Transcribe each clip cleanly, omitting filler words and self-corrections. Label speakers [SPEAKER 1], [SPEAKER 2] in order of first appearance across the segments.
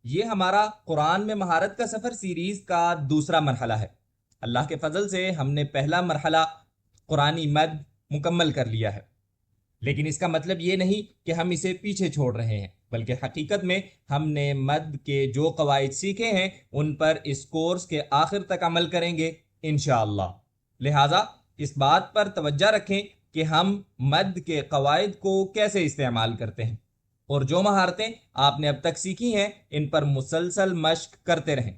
[SPEAKER 1] یہ ہمارا قرآن میں مہارت کا سفر سیریز کا دوسرا مرحلہ ہے۔ اللہ کے فضل سے ہم نے پہلا مرحلہ قرآنی مد مکمل کر لیا ہے، لیکن اس کا مطلب یہ نہیں کہ ہم اسے پیچھے چھوڑ رہے ہیں، بلکہ حقیقت میں ہم نے مد کے جو قواعد سیکھے ہیں ان پر اس کورس کے آخر تک عمل کریں گے انشاءاللہ۔ لہٰذا اس بات پر توجہ رکھیں کہ ہم مد کے قواعد کو کیسے استعمال کرتے ہیں، اور جو مہارتیں آپ نے اب تک سیکھی ہیں ان پر مسلسل مشق کرتے رہیں۔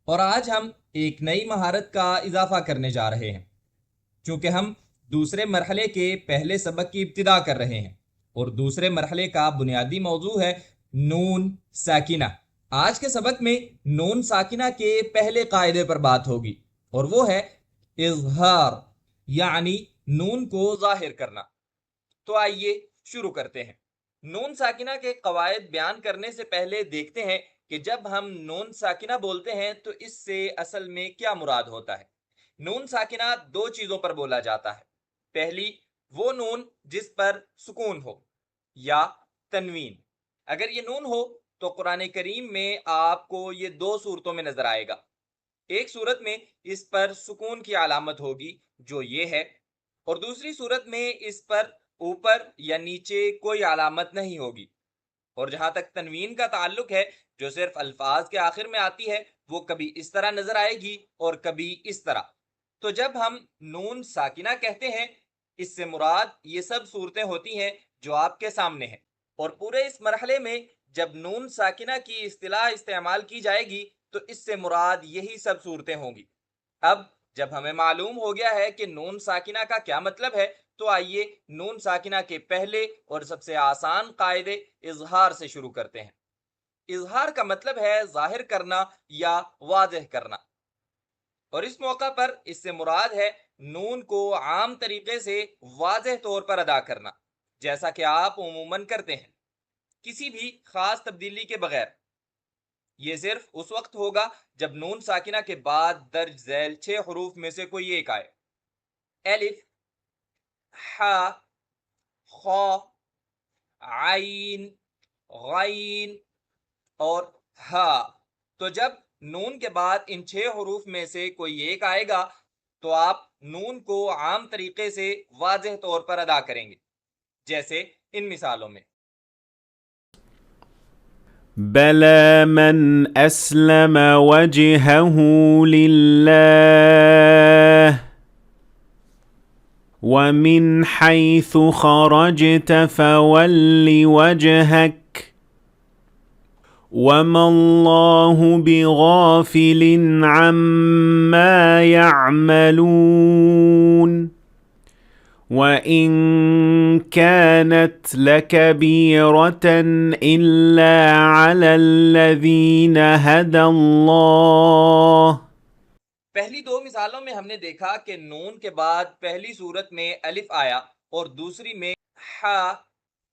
[SPEAKER 1] اور آج ہم ایک نئی مہارت کا اضافہ کرنے جا رہے ہیں، چونکہ ہم دوسرے مرحلے کے پہلے سبق کی ابتدا کر رہے ہیں، اور دوسرے مرحلے کا بنیادی موضوع ہے نون ساکنہ۔ آج کے سبق میں نون ساکنہ کے پہلے قاعدے پر بات ہوگی، اور وہ ہے اظہار، یعنی نون کو ظاہر کرنا۔ تو آئیے شروع کرتے ہیں۔ نون ساکنہ کے قواعد بیان کرنے سے پہلے دیکھتے ہیں کہ جب ہم نون ساکنہ بولتے ہیں تو اس سے اصل میں کیا مراد ہوتا ہے۔ نون ساکنہ دو چیزوں پر بولا جاتا ہے۔ پہلی، وہ نون جس پر سکون ہو یا تنوین۔ اگر یہ نون ہو تو قرآن کریم میں آپ کو یہ دو صورتوں میں نظر آئے گا۔ ایک صورت میں اس پر سکون کی علامت ہوگی جو یہ ہے، اور دوسری صورت میں اس پر اوپر یا نیچے کوئی علامت نہیں ہوگی۔ اور جہاں تک تنوین کا تعلق ہے، جو صرف الفاظ کے آخر میں آتی ہے، وہ کبھی اس طرح نظر آئے گی اور کبھی اس طرح۔ تو جب ہم نون ساکنہ کہتے ہیں، اس سے مراد یہ سب صورتیں ہوتی ہیں جو آپ کے سامنے ہیں، اور پورے اس مرحلے میں جب نون ساکنہ کی اصطلاح استعمال کی جائے گی تو اس سے مراد یہی سب صورتیں ہوں گی۔ اب جب ہمیں معلوم ہو گیا ہے کہ نون ساکنہ کا کیا مطلب ہے، تو آئیے نون ساکنہ کے پہلے اور سب سے آسان قاعدے اظہار سے شروع کرتے ہیں۔ اظہار کا مطلب ہے ظاہر کرنا یا واضح کرنا، اور اس موقع پر اس سے مراد ہے نون کو عام طریقے سے واضح طور پر ادا کرنا، جیسا کہ آپ عموماً کرتے ہیں، کسی بھی خاص تبدیلی کے بغیر۔ یہ صرف اس وقت ہوگا جب نون ساکنہ کے بعد درج ذیل 6 حروف میں سے کوئی ایک آئے: الف، ح، خ، عین، غین اور ہا۔ تو جب نون کے بعد ان 6 حروف میں سے کوئی ایک آئے گا تو آپ نون کو عام طریقے سے واضح طور پر ادا کریں گے، جیسے ان مثالوں میں:
[SPEAKER 2] بلى من أسلم وجهه لله ومن حيث خرجت فول وجهك وما الله بغافل عما يعملون وَإِن كَانَتْ لَكَبِيرَةً إِلَّا عَلَى الَّذِينَ هَدَى اللَّهُ۔
[SPEAKER 1] پہلی دو مثالوں میں ہم نے دیکھا کہ نون کے بعد پہلی صورت میں الف آیا اور دوسری میں ح،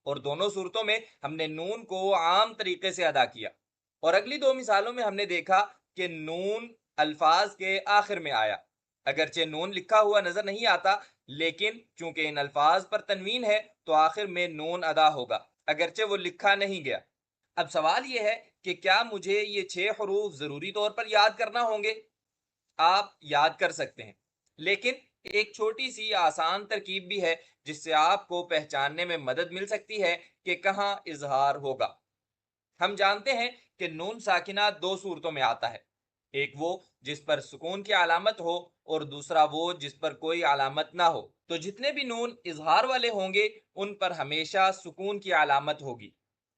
[SPEAKER 1] اور دونوں صورتوں میں ہم نے نون کو عام طریقے سے ادا کیا۔ اور اگلی دو مثالوں میں ہم نے دیکھا کہ نون الفاظ کے آخر میں آیا، اگرچہ نون لکھا ہوا نظر نہیں آتا، لیکن چونکہ ان الفاظ پر تنوین ہے تو آخر میں نون ادا ہوگا، اگرچہ وہ لکھا نہیں گیا۔ اب سوال یہ ہے کہ کیا مجھے یہ 6 حروف ضروری طور پر یاد کرنا ہوں گے؟ آپ یاد کر سکتے ہیں، لیکن ایک چھوٹی سی آسان ترکیب بھی ہے جس سے آپ کو پہچاننے میں مدد مل سکتی ہے کہ کہاں اظہار ہوگا۔ ہم جانتے ہیں کہ نون ساکنہ دو صورتوں میں آتا ہے، ایک وہ جس پر سکون کی علامت ہو اور دوسرا وہ جس پر کوئی علامت نہ ہو۔ تو جتنے بھی نون اظہار والے ہوں گے ان پر ہمیشہ سکون کی علامت ہوگی۔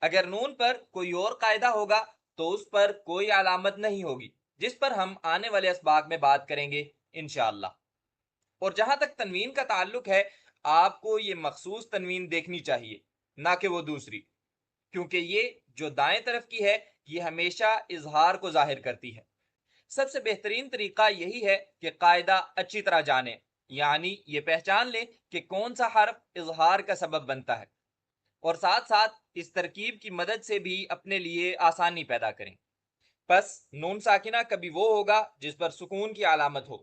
[SPEAKER 1] اگر نون پر کوئی اور قاعدہ ہوگا تو اس پر کوئی علامت نہیں ہوگی، جس پر ہم آنے والے اسباق میں بات کریں گے انشاءاللہ۔ اور جہاں تک تنوین کا تعلق ہے، آپ کو یہ مخصوص تنوین دیکھنی چاہیے، نہ کہ وہ دوسری، کیونکہ یہ جو دائیں طرف کی ہے یہ ہمیشہ اظہار کو ظاہر کرتی ہے۔ سب سے بہترین طریقہ یہی ہے کہ قاعدہ اچھی طرح جانیں، یعنی یہ پہچان لیں کہ کون سا حرف اظہار کا سبب بنتا ہے، اور ساتھ ساتھ اس ترکیب کی مدد سے بھی اپنے لیے آسانی پیدا کریں۔ پس نون ساکنہ کبھی وہ ہوگا جس پر سکون کی علامت ہو،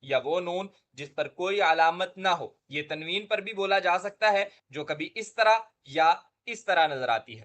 [SPEAKER 1] یا وہ نون جس پر کوئی علامت نہ ہو۔ یہ تنوین پر بھی بولا جا سکتا ہے جو کبھی اس طرح یا اس طرح نظر آتی ہے،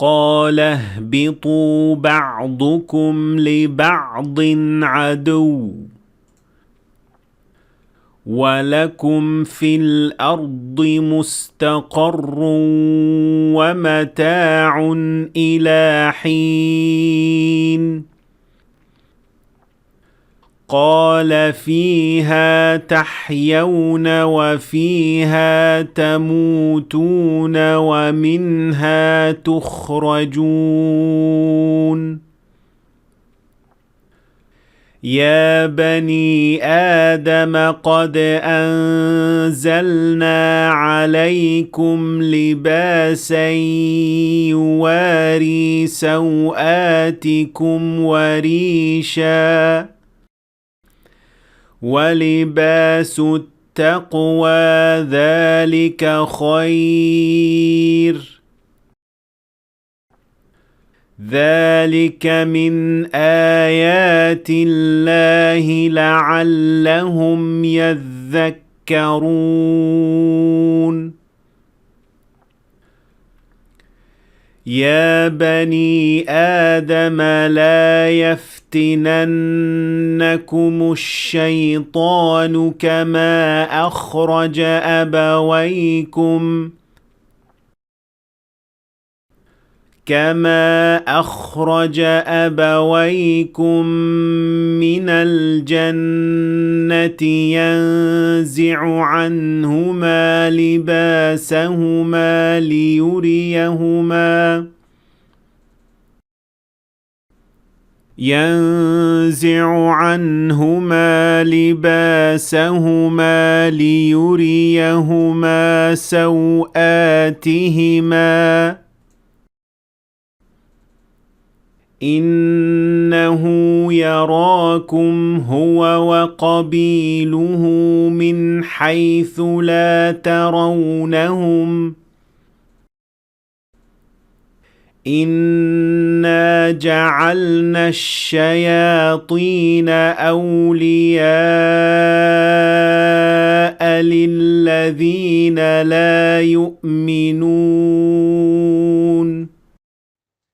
[SPEAKER 2] قال اهبطوا بعضكم لبعض عدو ولكم في الأرض مستقر ومتاع إلى حين قال فيها تحيون وفيها تموتون ومنها تخرجون يا بني آدم قد أنزلنا عليكم لباسا يواري سوآتكم وريشا ولباس التقوى ذلك خير ذلك من آيات الله لعلهم يذكرون يا بني آدم لا يفتننكم الشيطان كما أخرج أبويكم من الجنة ينزع عنهما لباسهما ليريهما سوآتهما إنه يراكم هو وقبيله من حيث لا ترونهم إنا جعلنا الشياطين أولياء للذين لا يؤمنون